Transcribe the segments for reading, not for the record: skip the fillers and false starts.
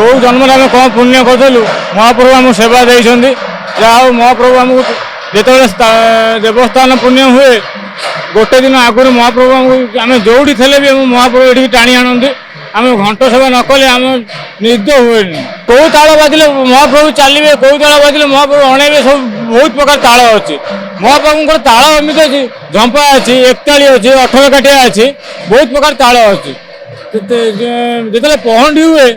कौ जन्म आम कौन पुण्य करूँ महाप्रभु आम सेवा देते जहाँ महाप्रभु आमको जो देवस्थान पुण्य हुए गोटे दिन आगुरी महाप्रभु आमको आम जोड़ी थे भी महाप्रभु ये टाणी आनती आम घंट सेवा न कले आम निद हुए कौ ताल बाजिले महाप्रभु चलिए कौ ताल बाजिले महाप्रभु अणेबे सब बहुत प्रकार ताल अच्छी महाप्रभु ताल एमती अच्छी झंपा अच्छी एकताली अच्छी 18 काठिया अच्छी बहुत प्रकार ताल अच्छी जो पहंडी हुए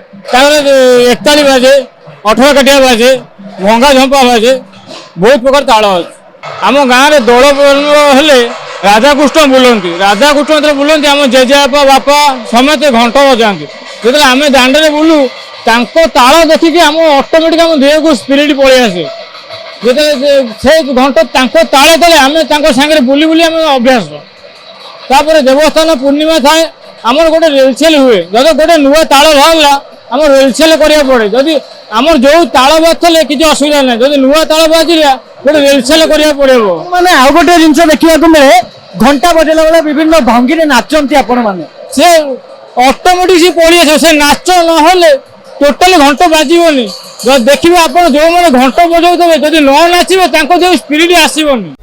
एकताली बाजे 18 काठिया बाजे भंगा झंपा बाजे बहुत प्रकार ताल अच्छी आम गाँव में दौड़ हेले राधाकृष्ण बुलती राधाकृष्ण बुलती आम जेजेबापा बापा समस्त घंट बजाती जो आम दांडे बुलू ताल देखिकी आम ऑटोमेटिक आम देह को स्पिरिट पलि आसे से घंट ताले तले आम सांगे बुली बुली आम अभ्यास तापर देवस्थान पूर्णिमा थाए आमर गोटे रेलसेल हुए जब गोटे नुआ ताल बाहर आम रेलसेल करा पड़े जदि आमर जो ताल बाजले किसी असुविधा ना जब नुआ ताल बाजिला गोटे रेलसेल करा पड़े मैंने आउ गोटे जिन देखा मिले घंटा बजेला बेले विभिन्न भंगी नाचती आपण मैंने से ऑटोमेटिक से पड़ी आस से नाच ना टोटाली घंट बाजबनी देखिए आप जो मैंने घंट बजाऊ जब न नाचे जो स्पिरिट आसबनी।